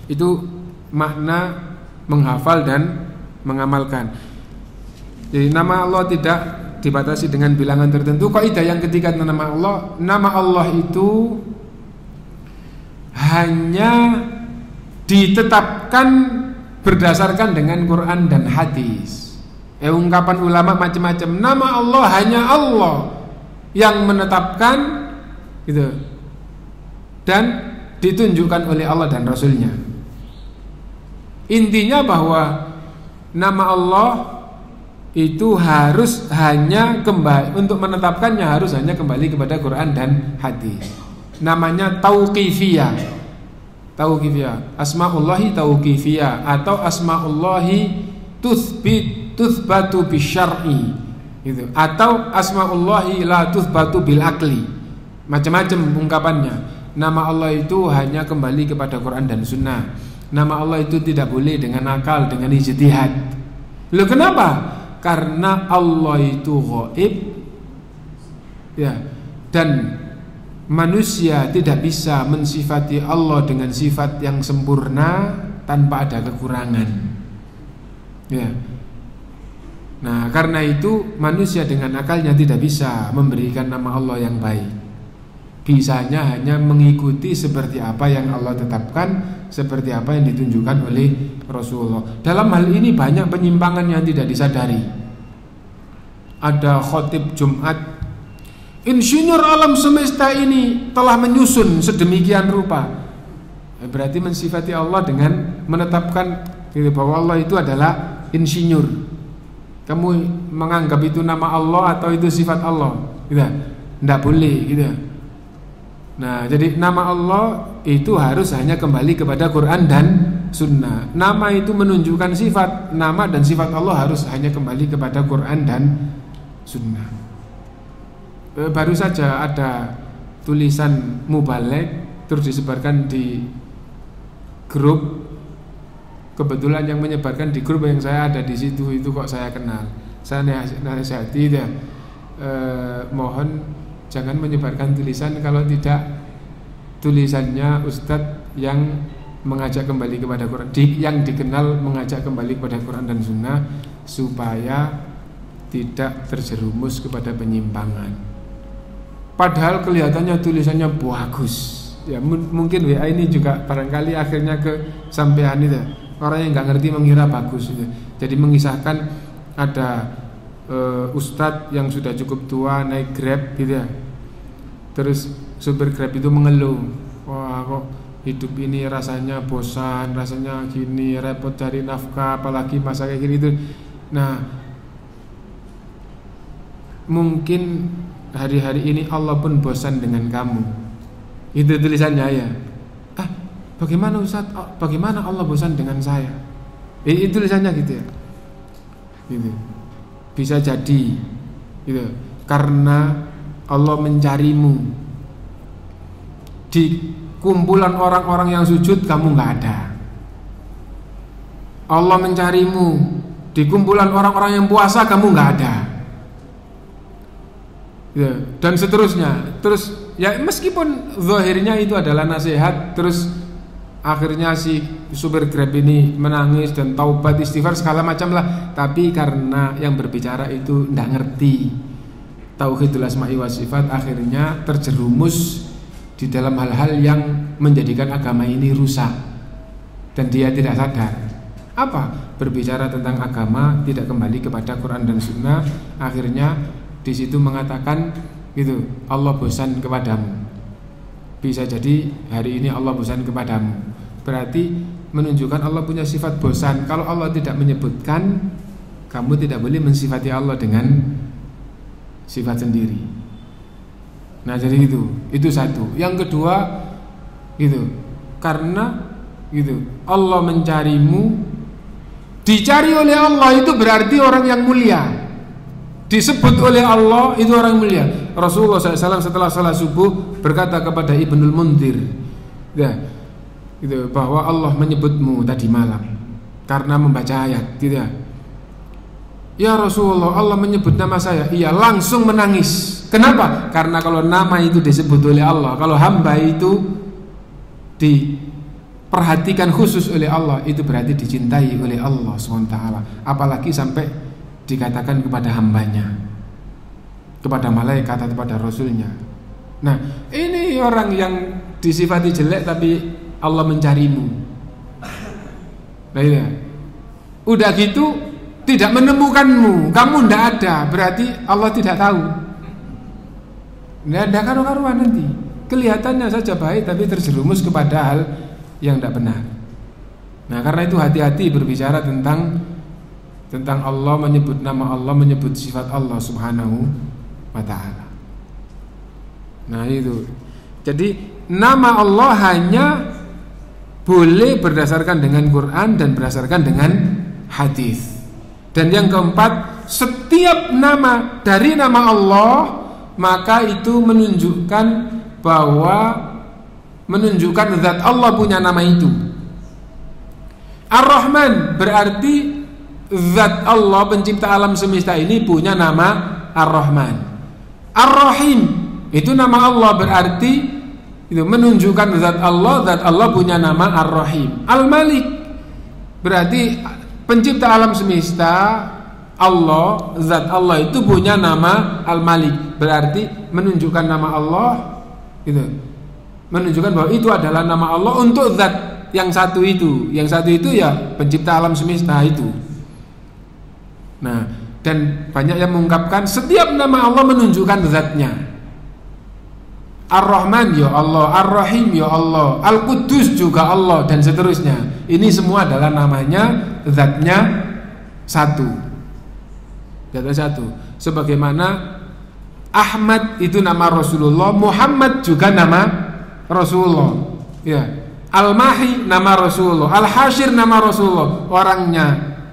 [SPEAKER 1] Itu makna menghafal dan mengamalkan. Jadi nama Allah tidak dibatasi dengan bilangan tertentu. Kaidah yang ketiga tentang nama Allah itu hanya ditetapkan berdasarkan dengan Quran dan hadis. Ungkapan ulama macam-macam. Nama Allah hanya Allah yang menetapkan gitu, dan ditunjukkan oleh Allah dan Rasulnya. Intinya bahwa nama Allah itu harus hanya kembali, untuk menetapkannya harus hanya kembali kepada Quran dan hadis. Namanya tauqifiyah. Asmaullahi tauqifiyah atau asmaullahi tuthbatu bisyar'i. Gitu. Atau asmaullahi la tuthbatu bil akli. Macam-macam ungkapannya. Nama Allah itu hanya kembali kepada Quran dan Sunnah. Nama Allah itu tidak boleh dengan akal, dengan ijtihad. Loh kenapa? Karena Allah itu ghaib, ya, dan manusia tidak bisa mensifati Allah dengan sifat yang sempurna tanpa ada kekurangan. Ya. Nah, karena itu manusia dengan akalnya tidak bisa memberikan nama Allah yang baik. Bisanya hanya mengikuti seperti apa yang Allah tetapkan, seperti apa yang ditunjukkan oleh Rasulullah. Dalam hal ini banyak penyimpangan yang tidak disadari. Ada khotib Jumat, insinyur alam semesta ini telah menyusun sedemikian rupa. Berarti mensifati Allah dengan menetapkan bahwa Allah itu adalah insinyur. Kamu menganggap itu nama Allah atau itu sifat Allah? Gitu. Tidak boleh gitu. Nah, jadi nama Allah itu harus hanya kembali kepada Quran dan Sunnah. Nama itu menunjukkan sifat. Nama dan sifat Allah harus hanya kembali kepada Quran dan Sunnah. Baru saja ada tulisan mubaligh terus disebarkan di grup. Kebetulan yang menyebarkan di grup yang saya ada di situ itu kok saya kenal. Saya nasihati dia, mohon jangan menyebarkan tulisan kalau tidak tulisannya ustadz yang mengajak kembali kepada Quran, yang dikenal mengajak kembali kepada Quran dan Sunnah, supaya tidak terjerumus kepada penyimpangan. Padahal kelihatannya tulisannya bagus. Ya mungkin WA ini juga barangkali akhirnya ke sampean itu. Orang yang nggak ngerti mengira bagus gitu. Jadi mengisahkan ada ustadz yang sudah cukup tua naik Grab gitu ya. Terus supir Grab itu mengeluh, wah kok hidup ini rasanya bosan, rasanya gini, repot cari nafkah, apalagi masa kayak gini itu. Nah, mungkin hari-hari ini Allah pun bosan dengan kamu. Itu tulisannya ya. Bagaimana Ustaz? Bagaimana Allah bosan dengan saya? Itu tulisannya gitu ya. Gitu. Bisa jadi gitu. Karena Allah mencarimu di kumpulan orang-orang yang sujud, kamu nggak ada. Allah mencarimu di kumpulan orang-orang yang puasa, kamu nggak ada. Ya, dan seterusnya. Terus ya meskipun zahirnya itu adalah nasihat, terus akhirnya si supir Grab ini menangis dan taubat istighfar segala macam lah. Tapi karena yang berbicara itu tidak ngerti tauhidul asma'i wa sifat, akhirnya terjerumus di dalam hal-hal yang menjadikan agama ini rusak. Dan dia tidak sadar. Apa? Berbicara tentang agama tidak kembali kepada Quran dan Sunnah. Akhirnya di situ mengatakan gitu, Allah bosan kepadamu. Bisa jadi hari ini Allah bosan kepadamu. Berarti menunjukkan Allah punya sifat bosan. Kalau Allah tidak menyebutkan, kamu tidak boleh mensifati Allah dengan sifat sendiri. Nah jadi itu satu. Yang kedua gitu, karena gitu Allah mencarimu, dicari oleh Allah itu berarti orang yang mulia. Disebut oleh Allah itu orang mulia. Rasulullah SAW setelah salat subuh berkata kepada Ibnul Munzir, ya, gitu, bahwa Allah menyebutmu tadi malam karena membaca ayat, gitu ya. Ya Rasulullah, Allah menyebut nama saya. Iya, langsung menangis. Kenapa? Karena kalau nama itu disebut oleh Allah, kalau hamba itu diperhatikan khusus oleh Allah, itu berarti dicintai oleh Allah SWT. Apalagi sampai dikatakan kepada hambanya, kepada malaikat atau kepada rasulnya. Nah, ini orang yang disifati jelek tapi Allah mencarimu. Nah, ya. Udah gitu tidak menemukanmu, kamu tidak ada, berarti Allah tidak tahu. Tidak ada karu-karuan nanti. Kelihatannya saja baik tapi terjerumus kepada hal yang tidak benar. Nah, karena itu hati-hati berbicara tentang Allah, menyebut nama Allah, menyebut sifat Allah Subhanahu wa ta'ala. Nah itu. Jadi nama Allah hanya boleh berdasarkan dengan Quran dan berdasarkan dengan hadis. Dan yang keempat, setiap nama dari nama Allah, maka itu menunjukkan zat Allah punya nama itu. Ar-Rahman berarti zat Allah pencipta alam semesta ini punya nama Ar-Rahman. Ar-Rahim itu nama Allah, berarti itu menunjukkan zat Allah punya nama Ar-Rahim. Al-Malik berarti pencipta alam semesta Allah, zat Allah itu punya nama Al-Malik, berarti menunjukkan nama Allah itu, menunjukkan bahwa itu adalah nama Allah untuk zat yang satu itu. Yang satu itu ya pencipta alam semesta itu. Nah, dan banyak yang mengungkapkan setiap nama Allah menunjukkan zatnya. Ar-Rahman ya Allah, Ar-Rahim ya Allah, Al-Quddus juga Allah, dan seterusnya. Ini semua adalah namanya, zatnya satu. Zatnya satu. Sebagaimana Ahmad itu nama Rasulullah, Muhammad juga nama Rasulullah. Ya. Al-Mahi nama Rasulullah, Al-Hasyir nama Rasulullah. Orangnya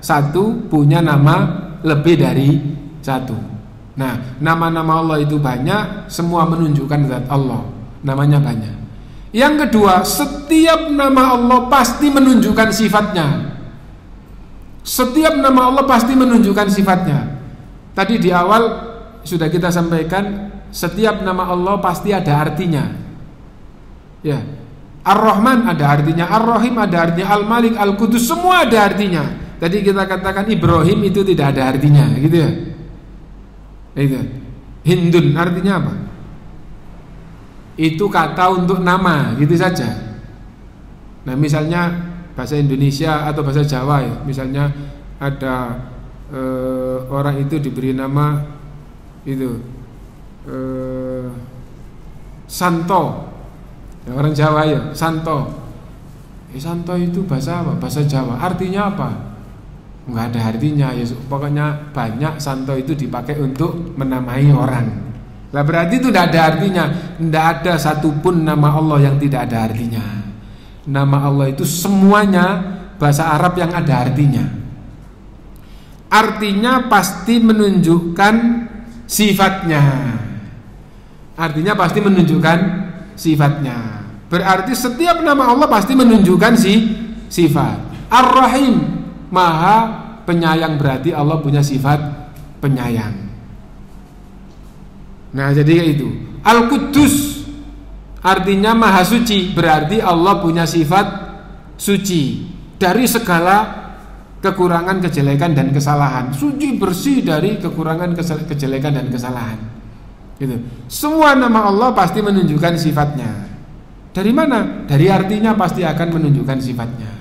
[SPEAKER 1] satu, punya nama lebih dari satu. Nah, nama-nama Allah itu banyak, semua menunjukkan zat Allah. Namanya banyak. Yang kedua, setiap nama Allah pasti menunjukkan sifatnya. Setiap nama Allah pasti menunjukkan sifatnya. Tadi di awal sudah kita sampaikan, setiap nama Allah pasti ada artinya. Ya. Ar-Rahman ada artinya, Ar-Rahim ada artinya, Al-Malik, Al-Quddus, semua ada artinya. Tadi kita katakan Ibrahim itu tidak ada artinya, gitu ya. Itu. Hindun artinya apa? Itu kata untuk nama, gitu saja. Nah, misalnya bahasa Indonesia atau bahasa Jawa ya, misalnya ada orang itu diberi nama itu Santo, ya, orang Jawa ya, Santo. Santo itu bahasa apa? Bahasa Jawa. Artinya apa? Enggak ada artinya ya, pokoknya banyak Santo itu dipakai untuk menamai orang. Lah berarti itu tidak ada artinya. Tidak ada satupun nama Allah yang tidak ada artinya. Nama Allah itu semuanya bahasa Arab yang ada artinya. Artinya pasti menunjukkan sifatnya. Artinya pasti menunjukkan sifatnya. Berarti setiap nama Allah pasti menunjukkan sifat. Ar-Rahim, Maha Penyayang, berarti Allah punya sifat penyayang. Nah, jadi itu. Al-Quddus artinya Maha Suci, berarti Allah punya sifat suci dari segala kekurangan, kejelekan dan kesalahan. Suci, bersih dari kekurangan, kejelekan dan kesalahan. Gitu. Semua nama Allah pasti menunjukkan sifatnya. Dari mana? Dari artinya pasti akan menunjukkan sifatnya.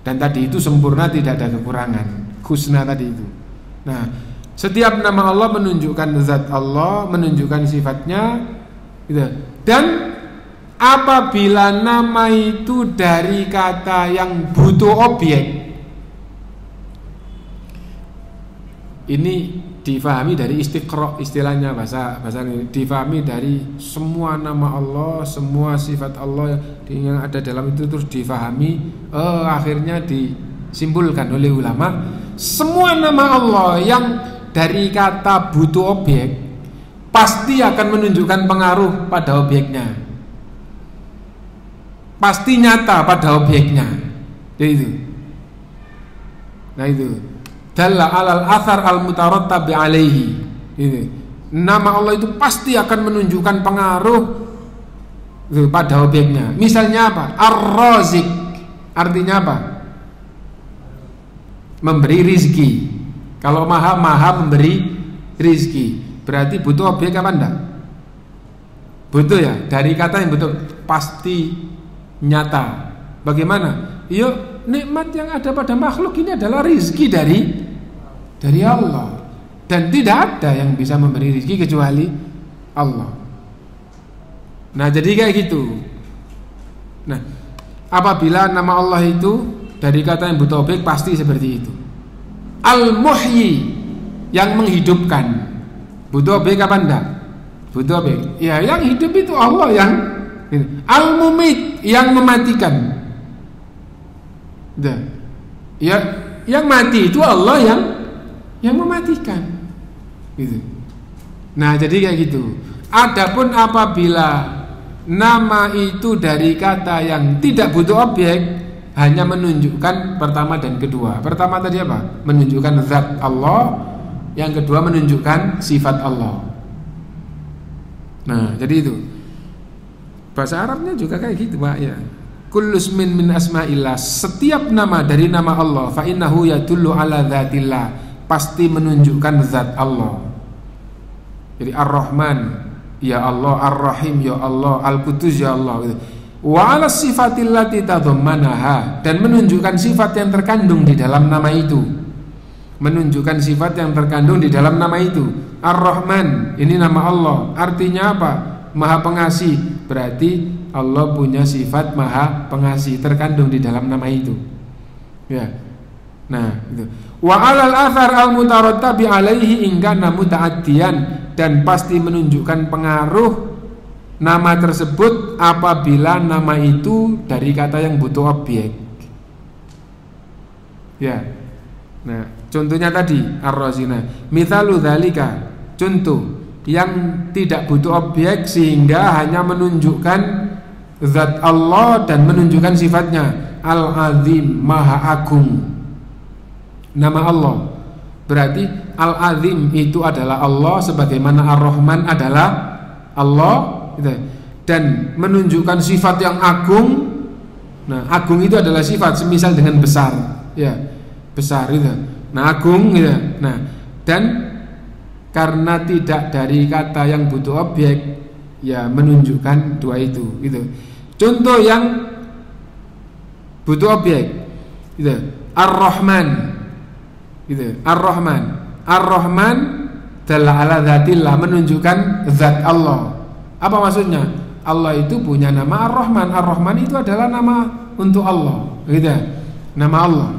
[SPEAKER 1] Dan tadi itu sempurna, tidak ada kekurangan. Husna tadi itu. Nah, setiap nama Allah menunjukkan zat Allah, menunjukkan sifatnya gitu. Dan apabila nama itu dari kata yang butuh objek, ini difahami dari istiqra, istilahnya bahasa ini, difahami dari semua nama Allah, semua sifat Allah yang ada dalam itu terus difahami, akhirnya disimpulkan oleh ulama, semua nama Allah yang dari kata butuh objek pasti akan menunjukkan pengaruh pada objeknya, pasti nyata pada objeknya. Itu. Nah itu dalla alal athar al mutarattab alaihi. Nama Allah itu pasti akan menunjukkan pengaruh pada objeknya. Misalnya apa? Ar-Razik artinya apa? Memberi rizki. Kalau maha memberi rizki, berarti butuh objek apa enggak? Butuh ya. Dari kata yang butuh pasti nyata. Bagaimana? Yuk, nikmat yang ada pada makhluk ini adalah rizki dari Allah, dan tidak ada yang bisa memberi rizki kecuali Allah. Nah, jadi kayak gitu. Nah, apabila nama Allah itu dari kata yang butuh objek pasti seperti itu. Al-Muhyi, yang menghidupkan, butuh objek apa enggak? Butuh objek. Ya, yang hidup itu Allah yang. Al-Mumit, yang mematikan. Ya, yang mati itu Allah yang mematikan. gitu. Nah, jadi kayak gitu. Adapun apabila nama itu dari kata yang tidak butuh objek, hanya menunjukkan pertama dan kedua. Pertama tadi apa? Menunjukkan zat Allah. Yang kedua menunjukkan sifat Allah. Nah, jadi itu. Bahasa Arabnya juga kayak gitu, Pak, ya. Kullus min asma'illah, setiap nama dari nama Allah, fa innahu yadullu ala dzatillah, pasti menunjukkan zat Allah. Jadi Ar-Rahman ya Allah, Ar-Rahim ya Allah, Al-Qudus ya Allah gitu. Wa ala sifatillati tadhammanaha, dan menunjukkan sifat yang terkandung di dalam nama itu. Menunjukkan sifat yang terkandung di dalam nama itu. Ar-Rahman, ini nama Allah. Artinya apa? Maha pengasih. Berarti Allah punya sifat maha pengasih terkandung di dalam nama itu. Ya. Nah, itu. Wa 'alal athar al-mutarattabi 'alaihi in kana muta'addiyan, dan pasti menunjukkan pengaruh nama tersebut apabila nama itu dari kata yang butuh objek. Ya. Nah, contohnya tadi Ar-Razina. Mithalu dzalika, contoh yang tidak butuh objek sehingga hanya menunjukkan zat Allah dan menunjukkan sifatnya. Al-Azim, Maha Agung, nama Allah. Berarti Al-Azim itu adalah Allah, sebagaimana Ar-Rahman adalah Allah gitu. Dan menunjukkan sifat yang agung. Nah, agung itu adalah sifat, semisal dengan besar, ya, besar itu. Nah, agung gitu. Nah, dan karena tidak dari kata yang butuh objek, ya menunjukkan dua itu gitu. Contoh yang butuh objek gitu. Ar-Rahman gitu. Ar-Rahman. Ar-Rahman dalla ala dzatillah, menunjukkan zat Allah. Apa maksudnya? Allah itu punya nama Ar-Rahman. Ar-Rahman itu adalah nama untuk Allah gitu. Nama Allah.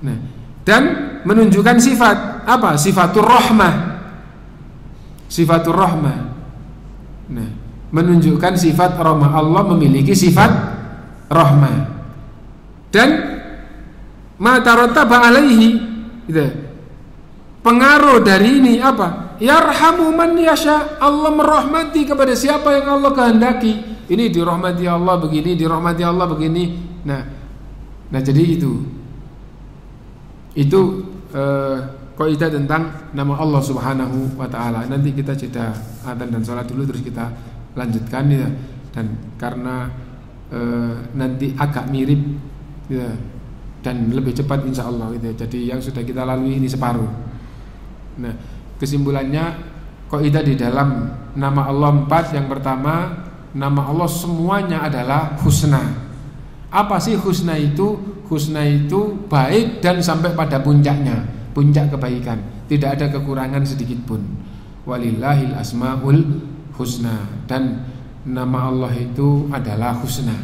[SPEAKER 1] Nah, dan menunjukkan sifat apa? Sifatur rahmah. Sifatur rahmah. Nah, menunjukkan sifat rahmah. Allah memiliki sifat rahmah. Dan ma tarattaba alaihi gitu. Pengaruh dari ini apa? Yarhamu man yasha, Allah merahmati kepada siapa yang Allah kehendaki. Ini dirahmati Allah begini, dirahmati Allah begini. Nah jadi itu kaidah tentang nama Allah Subhanahu wa taala. Nanti kita jeda adzan dan salat dulu, terus kita lanjutkan ya. Dan karena nanti agak mirip ya, dan lebih cepat insyaallah gitu. Jadi yang sudah kita lalui ini separuh. Nah, kesimpulannya kaidah di dalam nama Allah 4. Yang pertama, nama Allah semuanya adalah husna. Apa sih husna itu? Husna itu baik dan sampai pada puncaknya, puncak kebaikan. Tidak ada kekurangan sedikit pun. Walillahil asmaul husna, dan nama Allah itu adalah husna.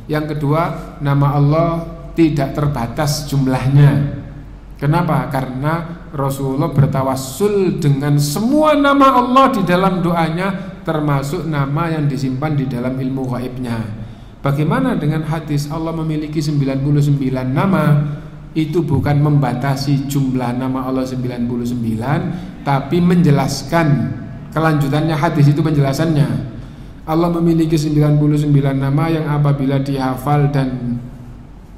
[SPEAKER 1] Yang kedua, nama Allah tidak terbatas jumlahnya. Kenapa? Karena Rasulullah bertawassul dengan semua nama Allah di dalam doanya, termasuk nama yang disimpan di dalam ilmu gaibnya. Bagaimana dengan hadis Allah memiliki 99 nama? Itu bukan membatasi jumlah nama Allah 99, tapi menjelaskan kelanjutannya hadis itu penjelasannya. Allah memiliki 99 nama yang apabila dihafal dan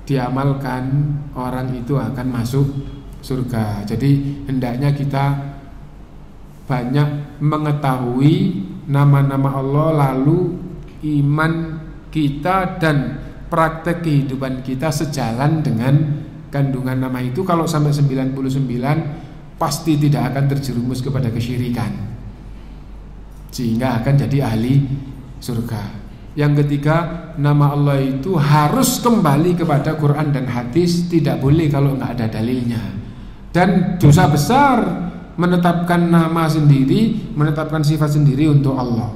[SPEAKER 1] diamalkan, orang itu akan masuk surga. Jadi hendaknya kita banyak mengetahui nama-nama Allah, lalu iman kita dan praktek kehidupan kita sejalan dengan kandungan nama itu. Kalau sampai 99, pasti tidak akan terjerumus kepada kesyirikan, sehingga akan jadi ahli surga. Yang ketiga, nama Allah itu harus kembali kepada Quran dan hadis, tidak boleh kalau nggak ada dalilnya. Dan dosa besar menetapkan nama sendiri, menetapkan sifat sendiri untuk Allah.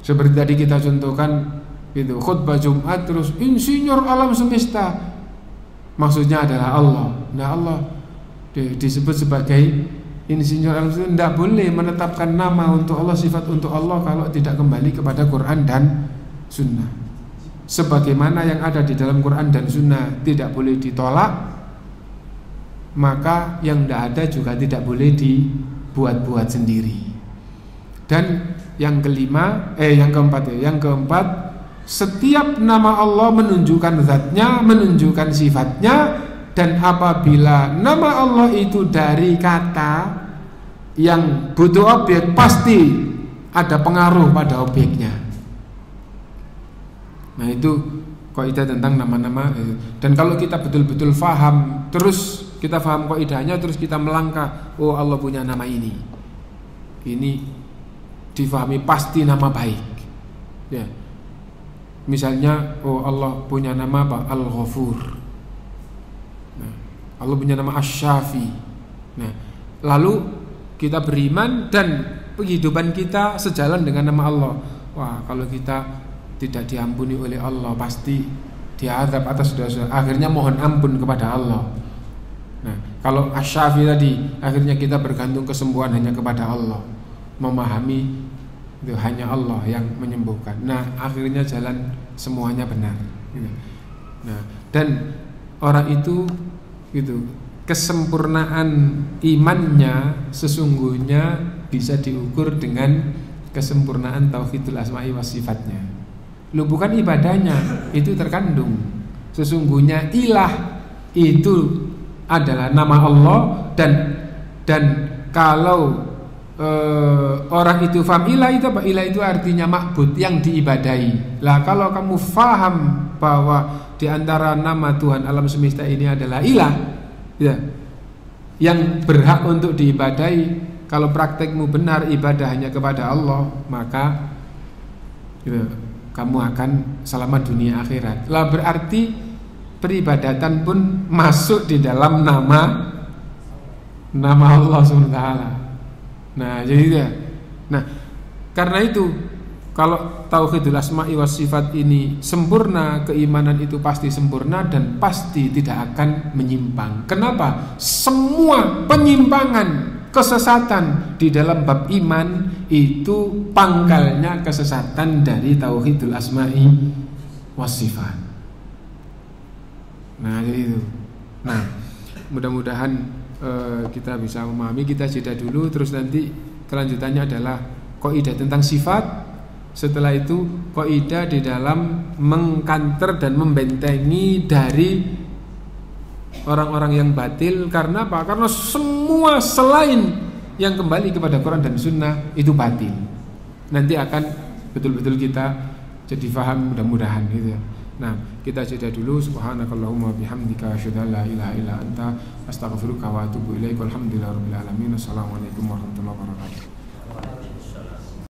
[SPEAKER 1] Seperti tadi kita contohkan itu khutbah Jumat, terus insinyur alam semesta, maksudnya adalah Allah. Nah, Allah disebut sebagai insinyur alam semesta. Tidak boleh menetapkan nama untuk Allah, sifat untuk Allah kalau tidak kembali kepada Quran dan Sunnah. Sebagaimana yang ada di dalam Quran dan Sunnah tidak boleh ditolak, maka yang tidak ada juga tidak boleh dibuat-buat sendiri. Dan yang keempat, setiap nama Allah menunjukkan zatnya, menunjukkan sifatnya, dan apabila nama Allah itu dari kata yang butuh objek, pasti ada pengaruh pada objeknya. Nah, itu kaidah tentang nama-nama. Dan kalau kita betul-betul faham, terus kita faham kaidahnya, terus kita melangkah, oh Allah punya nama ini difahami pasti nama baik, ya. Misalnya, oh Allah punya nama apa? Al-Ghafur. Nah, Allah punya nama Asy-Syafi. Nah, lalu kita beriman dan kehidupan kita sejalan dengan nama Allah. Wah, kalau kita tidak diampuni oleh Allah, pasti diazab atas dosa. Akhirnya mohon ampun kepada Allah. Nah, kalau Asy-Syafi tadi, akhirnya kita bergantung kesembuhan hanya kepada Allah, memahami itu hanya Allah yang menyembuhkan. Nah, akhirnya jalan semuanya benar. Nah, dan orang itu gitu, kesempurnaan imannya sesungguhnya bisa diukur dengan kesempurnaan tauhidul asma'i was sifatnya. Lu bukan ibadahnya, itu terkandung. Sesungguhnya ilah itu adalah nama Allah, dan kalau orang itu faham ilah itu apa? Ilah itu artinya ma'bud, yang diibadahi. Lah kalau kamu faham bahwa di antara nama Tuhan alam semesta ini adalah ilah, ya, yang berhak untuk diibadahi, kalau praktekmu benar ibadah hanya kepada Allah, maka ya, kamu akan selamat dunia akhirat. Lah berarti peribadatan pun masuk di dalam nama Allah SWT. Nah, jadi ya. Nah, karena itu kalau tauhidul asma'i was sifat ini sempurna, keimanan itu pasti sempurna dan pasti tidak akan menyimpang. Kenapa? Semua penyimpangan, kesesatan di dalam bab iman itu pangkalnya kesesatan dari tauhidul asma'i was sifat. Nah, jadi itu. Nah, mudah-mudahan kita bisa memahami. Kita jeda dulu, terus nanti kelanjutannya adalah kaidah tentang sifat. Setelah itu kaidah di dalam mengkanter dan membentengi dari orang-orang yang batil. Karena apa? Karena semua selain yang kembali kepada Quran dan Sunnah itu batil. Nanti akan betul-betul kita jadi faham, mudah-mudahan gitu ya. Nah, kita jeda dulu. Subhanakallahumma bihamdika asyhadu an la ilaha illa anta astaghfiruka wa atubu ilaik. Walhamdulillahirabbil alamin. Assalamualaikum warahmatullahi wabarakatuh.